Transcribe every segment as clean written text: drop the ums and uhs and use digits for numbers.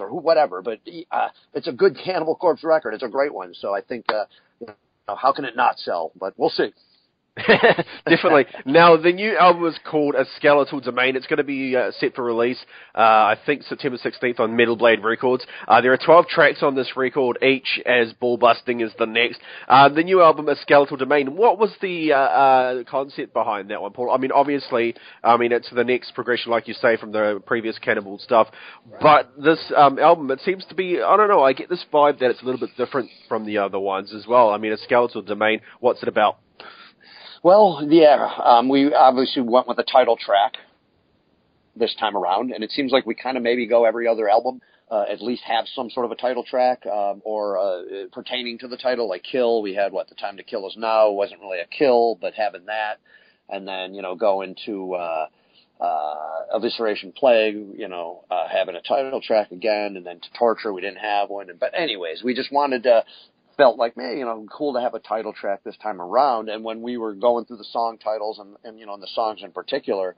or whatever, but it's a good Cannibal Corpse record. It's a great one. So I think, how can it not sell? But we'll see. Definitely. Now, the new album is called A Skeletal Domain. It's going to be set for release, I think, September 16th on Metal Blade Records. There are 12 tracks on this record, each as ball-busting as the next. The new album, A Skeletal Domain, what was the concept behind that one, Paul? I mean, obviously, it's the next progression, like you say, from the previous Cannibal stuff. But this album, it seems to be, I don't know, I get this vibe that it's a little bit different from the other ones as well. I mean, A Skeletal Domain, what's it about? Well, yeah, we obviously went with the title track this time around, and it seems like we kind of maybe go every other album, at least have some sort of a title track, or pertaining to the title, like Kill. We had, The Time to Kill Is Now, wasn't really a kill, but having that, and then, go into Evisceration Plague, having a title track again, and then to Torture, we didn't have one. But anyways, we just wanted to, felt like, man, cool to have a title track this time around. And when we were going through the song titles and the songs in particular,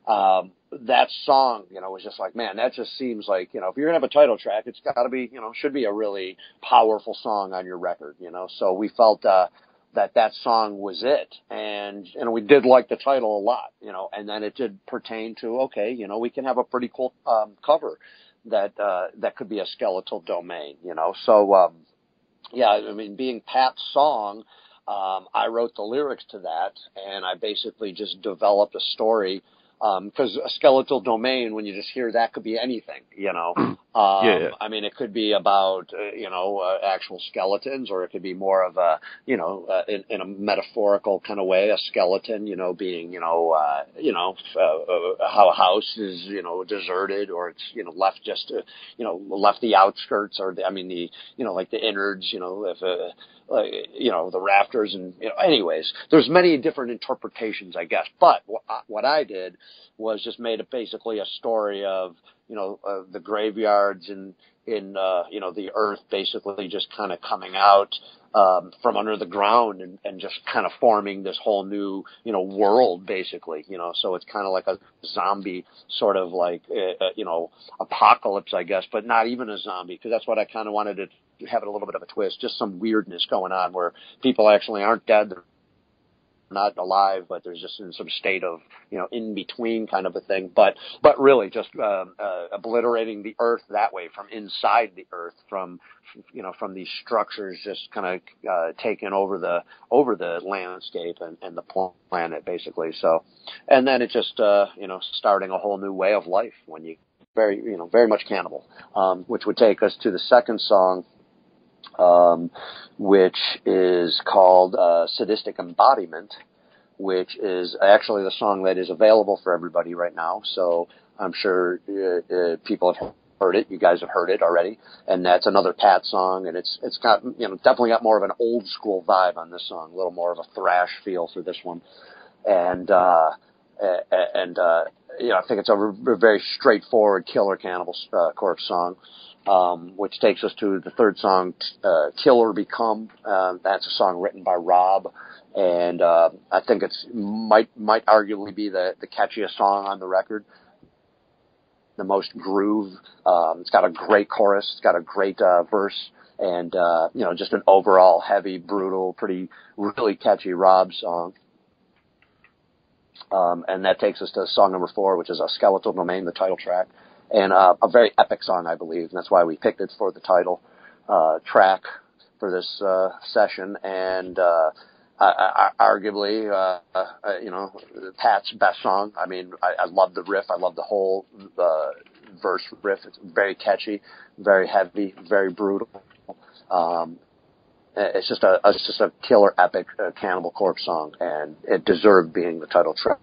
that song, was just like, man, that just seems like, if you're going to have a title track, it's got to be, should be a really powerful song on your record, So we felt that song was it. And, we did like the title a lot, and then it did pertain to, okay, we can have a pretty cool cover that could be a skeletal domain, So, yeah, being Pat's song, I wrote the lyrics to that, and I basically just developed a story, because a skeletal domain, when you just hear that, could be anything, Yeah. It could be about, actual skeletons, or it could be more of a, in a metaphorical kind of way, a skeleton, being, how a house is, deserted, or it's, left just to, left the outskirts, or the innards, if, the rafters, and, anyways, there's many different interpretations, I guess. But what I did was just made it basically a story of, the graveyards in the earth basically just kind of coming out from under the ground and just kind of forming this whole new, world basically, so it's kind of like a zombie sort of like, apocalypse, I guess, but not even a zombie, because that's what I kind of wanted to have it a little bit of a twist, just some weirdness going on where people actually aren't dead. They're not alive, but there's just in some state of, in between kind of a thing. But really just, obliterating the earth that way, from inside the earth, from these structures just kind of, taking over the landscape and the planet basically. So, and then it just, starting a whole new way of life when you very much Cannibal, which would take us to the second song, which is called Sadistic Embodiment, which is actually the song that is available for everybody right now. So I'm sure people have heard it. You guys have heard it already. And that's another Pat song, and it's got, definitely got more of an old school vibe on this song, a little more of a thrash feel for this one. And I think it's a very straightforward killer Cannibal Corpse song. Which takes us to the third song, Kill or Become. That's a song written by Rob, and I think it's might arguably be the catchiest song on the record, the most groove. It's got a great chorus, it's got a great verse, and just an overall heavy, brutal, really catchy Rob song. And that takes us to song number 4, which is A Skeletal Domain, the title track. And a very epic song, I believe, and that's why we picked it for the title track for this session. And arguably, Pat's best song. I love the riff. I love the whole verse riff. It's very catchy, very heavy, very brutal. It's just a killer, epic Cannibal Corpse song, and it deserved being the title track.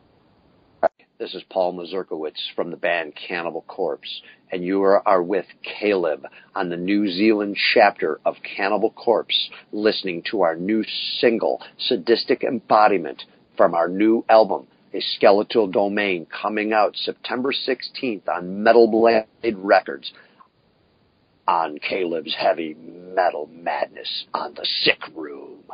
This is Paul Mazurkiewicz from the band Cannibal Corpse, and you are with Caleb on the New Zealand chapter of Cannibal Corpse, listening to our new single, Sadistic Embodiment, from our new album, A Skeletal Domain, coming out September 16th on Metal Blade Records, on Caleb's Heavy Metal Madness on the Sick Room.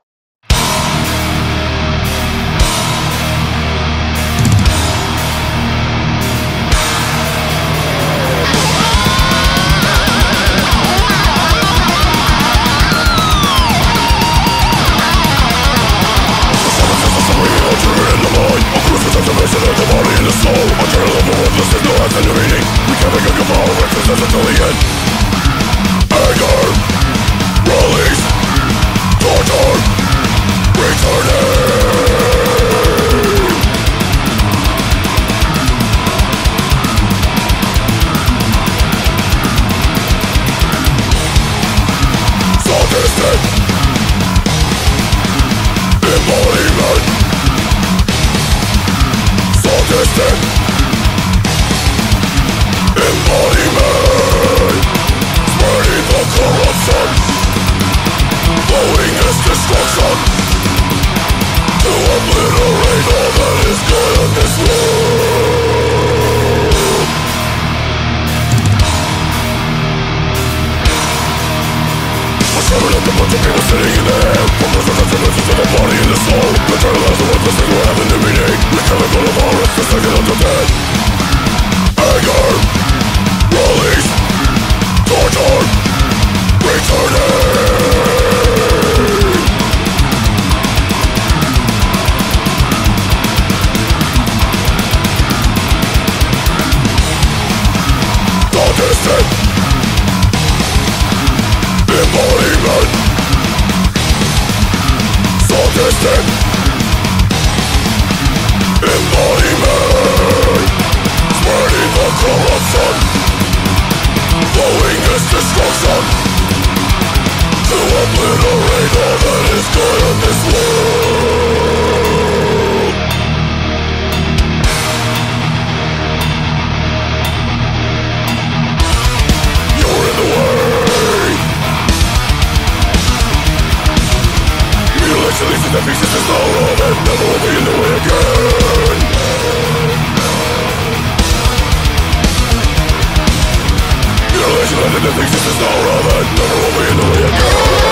Never will be in the way again.